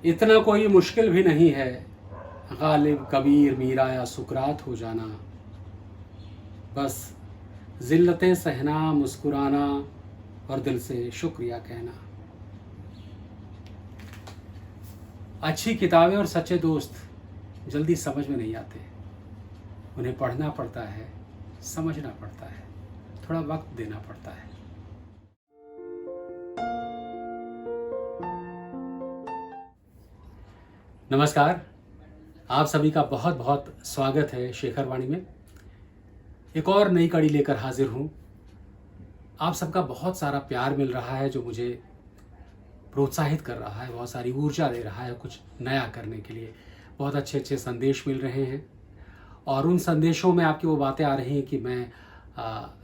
इतना कोई मुश्किल भी नहीं है गालिब, कबीर, मीरा या सुकरात हो जाना। बस ज़िल्लतें सहना, मुस्कुराना और दिल से शुक्रिया कहना। अच्छी किताबें और सच्चे दोस्त जल्दी समझ में नहीं आते। उन्हें पढ़ना पड़ता है, समझना पड़ता है, थोड़ा वक्त देना पड़ता है। नमस्कार, आप सभी का बहुत बहुत स्वागत है शेखर वाणी में। एक और नई कड़ी लेकर हाजिर हूँ। आप सबका बहुत सारा प्यार मिल रहा है जो मुझे प्रोत्साहित कर रहा है, बहुत सारी ऊर्जा दे रहा है कुछ नया करने के लिए। बहुत अच्छे अच्छे संदेश मिल रहे हैं और उन संदेशों में आपकी वो बातें आ रही हैं कि मैं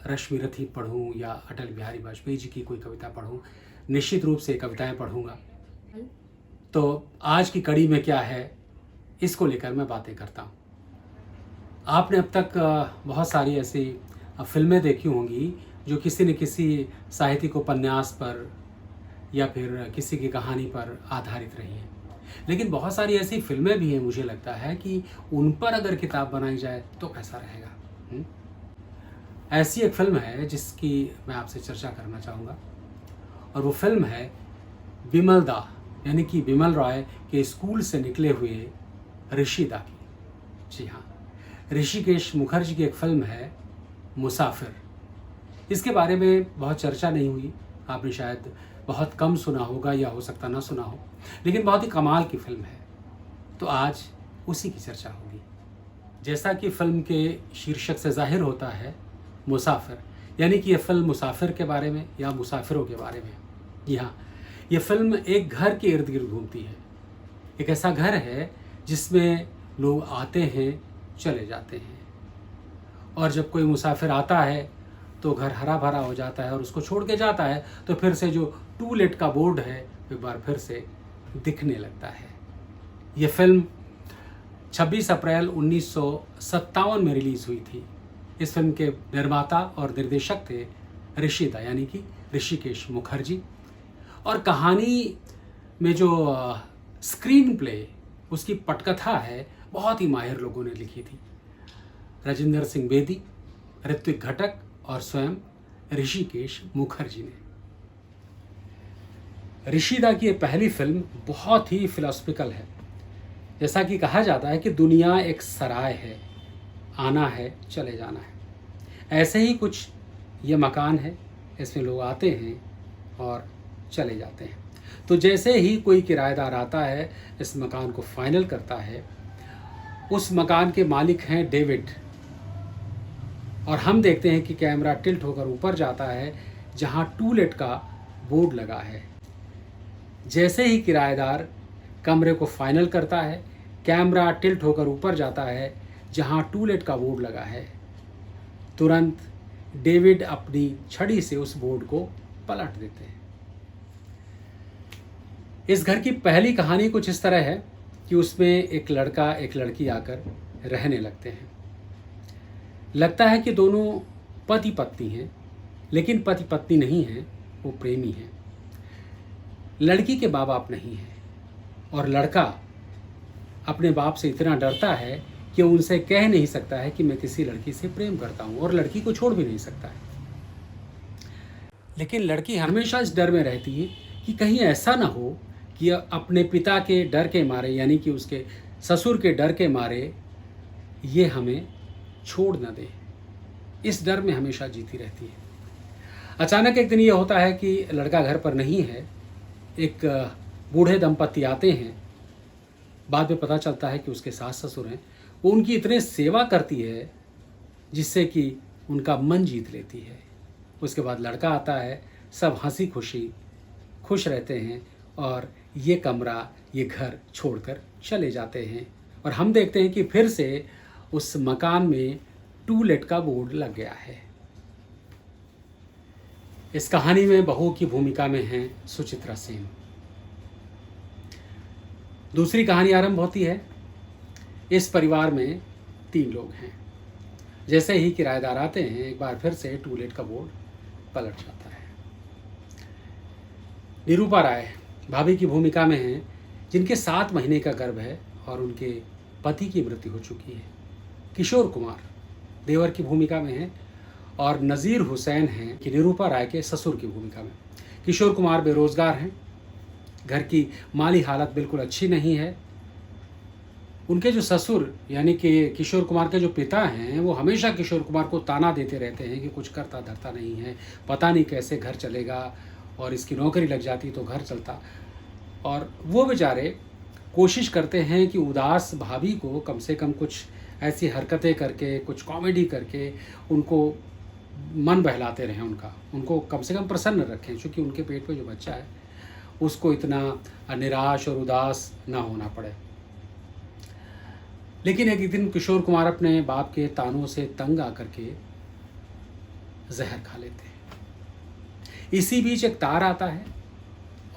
रश्मि रथी पढ़ूं या अटल बिहारी वाजपेयी जी की कोई कविता पढ़ूं। निश्चित रूप से कविताएं पढ़ूंगा। तो आज की कड़ी में क्या है, इसको लेकर मैं बातें करता हूँ। आपने अब तक बहुत सारी ऐसी फिल्में देखी होंगी जो किसी न किसी साहित्यिक उपन्यास पर या फिर किसी की कहानी पर आधारित रही हैं। लेकिन बहुत सारी ऐसी फिल्में भी हैं, मुझे लगता है कि उन पर अगर किताब बनाई जाए तो कैसा रहेगा। ऐसी एक फिल्म है जिसकी मैं आपसे चर्चा करना चाहूँगा और वो फिल्म है बिमल दा, यानी कि बिमल रॉय के स्कूल से निकले हुए ऋषि दा की। जी हाँ, ऋषिकेश मुखर्जी की एक फिल्म है मुसाफिर। इसके बारे में बहुत चर्चा नहीं हुई, आपने शायद बहुत कम सुना होगा या हो सकता ना सुना हो, लेकिन बहुत ही कमाल की फिल्म है। तो आज उसी की चर्चा होगी। जैसा कि फिल्म के शीर्षक से जाहिर होता है, मुसाफिर, यानी कि यह फिल्म मुसाफिर के बारे में या मुसाफिरों के बारे में। जी हाँ, यह फिल्म एक घर के इर्द गिर्द घूमती है। एक ऐसा घर है जिसमें लोग आते हैं, चले जाते हैं, और जब कोई मुसाफिर आता है तो घर हरा भरा हो जाता है और उसको छोड़ के जाता है तो फिर से जो टू लेट का बोर्ड है एक बार फिर से दिखने लगता है। ये फिल्म 26 अप्रैल 1957 में रिलीज़ हुई थी। इस फिल्म के निर्माता और निर्देशक थे ऋषि दा, यानी कि ऋषिकेश मुखर्जी। और कहानी में जो स्क्रीन प्ले, उसकी पटकथा है, बहुत ही माहिर लोगों ने लिखी थी। राजेंद्र सिंह बेदी, ऋत्विक घटक और स्वयं ऋषिकेश मुखर्जी ने। ऋषि दा की ये पहली फिल्म बहुत ही फिलोसफिकल है। जैसा कि कहा जाता है कि दुनिया एक सराय है, आना है, चले जाना है। ऐसे ही कुछ ये मकान है, इसमें लोग आते हैं और चले जाते हैं। तो जैसे ही कोई किराएदार आता है, इस मकान को फाइनल करता है, उस मकान के मालिक हैं डेविड। और हम देखते हैं कि कैमरा टिल्ट होकर ऊपर जाता है जहां टू लेट का बोर्ड लगा है। जैसे ही किराएदार कमरे को फाइनल करता है, कैमरा टिल्ट होकर ऊपर जाता है जहां टू लेट का बोर्ड लगा है। तुरंत डेविड अपनी छड़ी से उस बोर्ड को पलट देते हैं। इस घर की पहली कहानी कुछ इस तरह है कि उसमें एक लड़का एक लड़की आकर रहने लगते हैं। लगता है कि दोनों पति पत्नी हैं, लेकिन पति पत्नी नहीं हैं, वो प्रेमी हैं। लड़की के माँ बाप नहीं हैं और लड़का अपने बाप से इतना डरता है कि उनसे कह नहीं सकता है कि मैं किसी लड़की से प्रेम करता हूँ, और लड़की को छोड़ भी नहीं सकता है। लेकिन लड़की हमेशा इस डर में रहती है कि कहीं ऐसा ना हो कि अपने पिता के डर के मारे, यानी कि उसके ससुर के डर के मारे, ये हमें छोड़ न दे। इस डर में हमेशा जीती रहती है। अचानक एक दिन ये होता है कि लड़का घर पर नहीं है। एक बूढ़े दंपति आते हैं। बाद में पता चलता है कि उसके सास ससुर हैं। वो उनकी इतने सेवा करती है जिससे कि उनका मन जीत लेती है। उसके बाद लड़का आता है, सब हंसी खुशी खुश रहते हैं और ये कमरा, ये घर छोड़कर चले जाते हैं। और हम देखते हैं कि फिर से उस मकान में टू लेट का बोर्ड लग गया है। इस कहानी में बहू की भूमिका में हैं सुचित्रा सेन। दूसरी कहानी आरंभ होती है। इस परिवार में 3 लोग हैं। जैसे ही किराएदार आते हैं, एक बार फिर से टू लेट का बोर्ड पलट जाता है। निरूपा राय भाभी की भूमिका में हैं, जिनके 7 महीने का गर्भ है और उनके पति की मृत्यु हो चुकी है। किशोर कुमार देवर की भूमिका में हैं और नज़ीर हुसैन हैं कि निरूपा राय के ससुर की भूमिका में। किशोर कुमार बेरोजगार हैं, घर की माली हालत बिल्कुल अच्छी नहीं है। उनके जो ससुर यानी कि किशोर कुमार के जो पिता हैं वो हमेशा किशोर कुमार को ताना देते रहते हैं कि कुछ करता धरता नहीं है, पता नहीं कैसे घर चलेगा, और इसकी नौकरी लग जाती तो घर चलता। और वो बेचारे कोशिश करते हैं कि उदास भाभी को कम से कम कुछ ऐसी हरकतें करके, कुछ कॉमेडी करके उनको मन बहलाते रहें, उनको कम से कम प्रसन्न रखें, क्योंकि उनके पेट पे जो बच्चा है उसको इतना निराश और उदास ना होना पड़े। लेकिन एक दिन किशोर कुमार अपने बाप के तानों से तंग आकर के जहर खा लेते हैं। इसी बीच एक तार आता है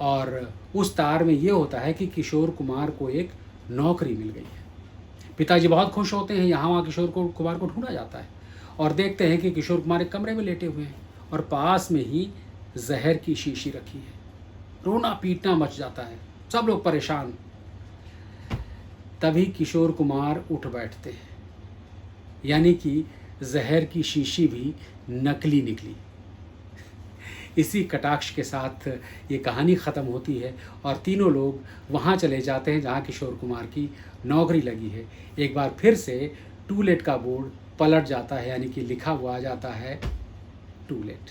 और उस तार में ये होता है कि किशोर कुमार को एक नौकरी मिल गई है। पिताजी बहुत खुश होते हैं। यहाँ वहाँ किशोर कुमार को ढूंढा जाता है और देखते हैं कि किशोर कुमार एक कमरे में लेटे हुए हैं और पास में ही जहर की शीशी रखी है। रोना पीटना मच जाता है, सब लोग परेशान। तभी किशोर कुमार उठ बैठते हैं, यानी कि जहर की शीशी भी नकली निकली। इसी कटाक्ष के साथ ये कहानी ख़त्म होती है और तीनों लोग वहाँ चले जाते हैं जहाँ किशोर कुमार की नौकरी लगी है। एक बार फिर से टू लेट का बोर्ड पलट जाता है, यानी कि लिखा हुआ आ जाता है टू लेट।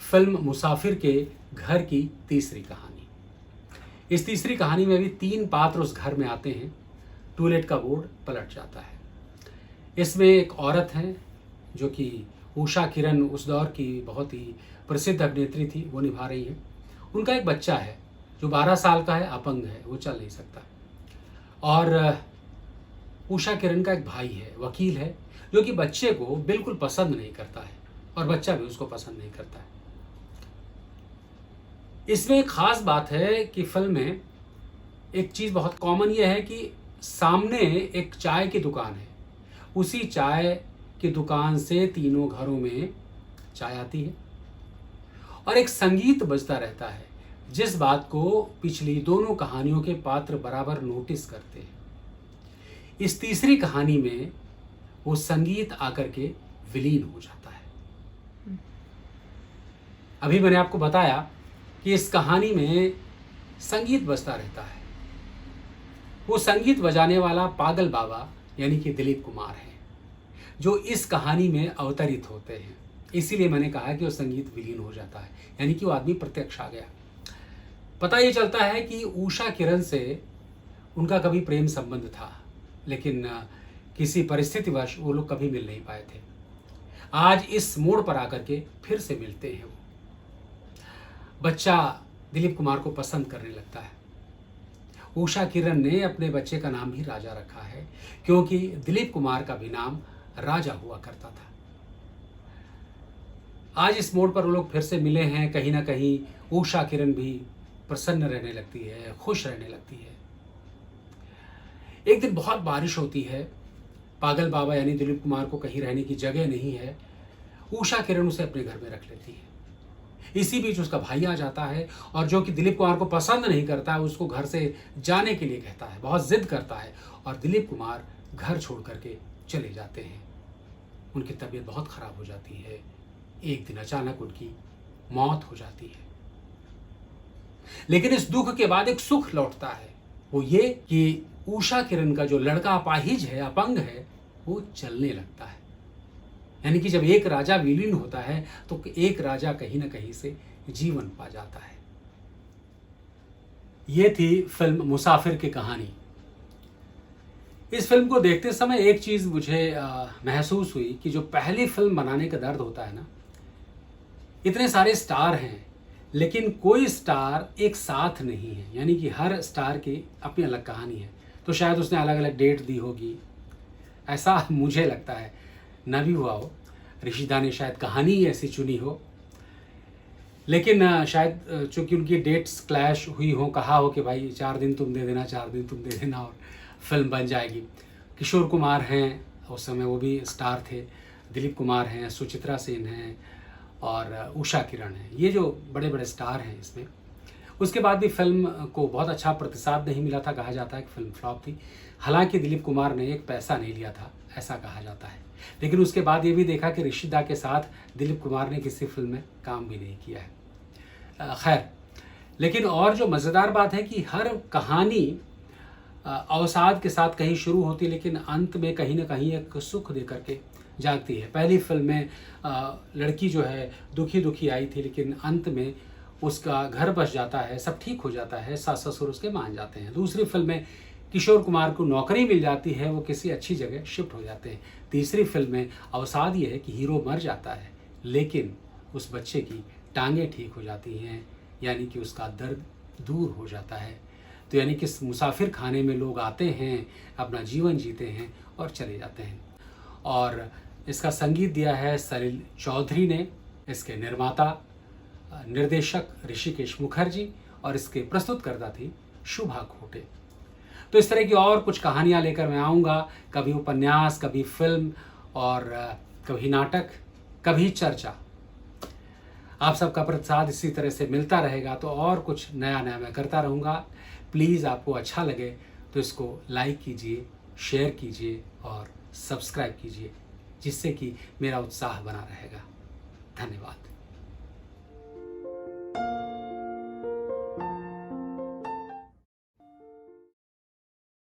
फिल्म मुसाफिर के घर की तीसरी कहानी। इस तीसरी कहानी में भी 3 पात्र उस घर में आते हैं। टू लेट का बोर्ड पलट जाता है। इसमें एक औरत है जो कि उषा किरण, उस दौर की बहुत ही प्रसिद्ध अभिनेत्री थी, वो निभा रही है। उनका एक बच्चा है जो 12 साल का है, अपंग है, वो चल नहीं सकता। और उषा किरण का एक भाई है, वकील है, जो कि बच्चे को बिल्कुल पसंद नहीं करता है और बच्चा भी उसको पसंद नहीं करता है। इसमें एक ख़ास बात है कि फिल्म में एक चीज़ बहुत कॉमन ये है कि सामने एक चाय की दुकान है, उसी चाय की दुकान से तीनों घरों में चाय आती है और एक संगीत बजता रहता है, जिस बात को पिछली दोनों कहानियों के पात्र बराबर नोटिस करते हैं। इस तीसरी कहानी में वो संगीत आकर के विलीन हो जाता है। अभी मैंने आपको बताया कि इस कहानी में संगीत बजता रहता है। वो संगीत बजाने वाला पागल बाबा यानी कि दिलीप कुमार है, जो इस कहानी में अवतरित होते हैं। इसीलिए मैंने कहा कि वो संगीत विलीन हो जाता है, यानी कि वो आदमी प्रत्यक्ष आ गया। पता ये चलता है कि उषा किरण से उनका कभी प्रेम संबंध था, लेकिन किसी परिस्थितिवश वो लोग कभी मिल नहीं पाए थे। आज इस मोड़ पर आकर के फिर से मिलते हैं। वो बच्चा दिलीप कुमार को पसंद करने लगता है। उषा किरण ने अपने बच्चे का नाम भी राजा रखा है, क्योंकि दिलीप कुमार का भी नाम राजा हुआ करता था। आज इस मोड़ पर वो लोग फिर से मिले हैं। कहीं ना कहीं उषा किरण भी प्रसन्न रहने लगती है, खुश रहने लगती है। एक दिन बहुत बारिश होती है। पागल बाबा यानी दिलीप कुमार को कहीं रहने की जगह नहीं है। उषा किरण उसे अपने घर में रख लेती है। इसी बीच उसका भाई आ जाता है और जो कि दिलीप कुमार को पसंद नहीं करता है, उसको घर से जाने के लिए कहता है, बहुत जिद करता है और दिलीप कुमार घर छोड़ करके चले जाते हैं। उनकी तबीयत बहुत खराब हो जाती है। एक दिन अचानक उनकी मौत हो जाती है। लेकिन इस दुख के बाद एक सुख लौटता है, वो ये कि उषा किरण का जो लड़का अपाहिज है, अपंग है, वो चलने लगता है। यानी कि जब एक राजा विलीन होता है तो एक राजा कहीं ना कहीं से जीवन पा जाता है। ये थी फिल्म मुसाफिर की कहानी। इस फिल्म को देखते समय एक चीज मुझे महसूस हुई कि जो पहली फिल्म बनाने का दर्द होता है ना, इतने सारे स्टार हैं लेकिन कोई स्टार एक साथ नहीं है, यानी कि हर स्टार की अपनी अलग कहानी है। तो शायद उसने अलग अलग डेट दी होगी, ऐसा मुझे लगता है। न भी हुआ हो, ऋषिदा ने शायद कहानी ही ऐसी चुनी हो, लेकिन शायद चूंकि उनकी डेट्स क्लैश हुई हो, कहा हो कि भाई 4 दिन तुम दे देना, 4 दिन तुम दे देना और फिल्म बन जाएगी। किशोर कुमार हैं, उस समय वो भी स्टार थे, दिलीप कुमार हैं, सुचित्रा सेन हैं और उषा किरण हैं। ये जो बड़े बड़े स्टार हैं इसमें, उसके बाद भी फिल्म को बहुत अच्छा प्रतिसाद नहीं मिला था, कहा जाता है कि फिल्म फ्लॉप थी। हालांकि दिलीप कुमार ने एक पैसा नहीं लिया था, ऐसा कहा जाता है। लेकिन उसके बाद ये भी देखा कि ऋषि दा के साथ दिलीप कुमार ने किसी फिल्म में काम भी नहीं किया है। खैर, लेकिन और जो मज़ेदार बात है कि हर कहानी अवसाद के साथ कहीं शुरू होती है, लेकिन अंत में कहीं ना कहीं एक सुख दे करके जागती है। पहली फिल्म में लड़की जो है दुखी दुखी आई थी, लेकिन अंत में उसका घर बस जाता है, सब ठीक हो जाता है, सास ससुर उसके मान जाते हैं। दूसरी फिल्म में किशोर कुमार को नौकरी मिल जाती है, वो किसी अच्छी जगह शिफ्ट हो जाते हैं। तीसरी फिल्म में अवसाद ये है कि हीरो मर जाता है, लेकिन उस बच्चे की टांगें ठीक हो जाती हैं, यानी कि उसका दर्द दूर हो जाता है। तो यानी कि इस मुसाफिर खाने में लोग आते हैं, अपना जीवन जीते हैं और चले जाते हैं। और इसका संगीत दिया है सलिल चौधरी ने, इसके निर्माता निर्देशक ऋषिकेश मुखर्जी, और इसके प्रस्तुतकर्ता थी शुभा खोटे। तो इस तरह की और कुछ कहानियाँ लेकर मैं आऊँगा, कभी उपन्यास, कभी फिल्म, और कभी नाटक, कभी चर्चा। आप सबका प्रतिसाद इसी तरह से मिलता रहेगा तो और कुछ नया नया मैं करता रहूँगा। प्लीज़ आपको अच्छा लगे तो इसको लाइक कीजिए, शेयर कीजिए और सब्सक्राइब कीजिए, जिससे कि मेरा उत्साह बना रहेगा। धन्यवाद।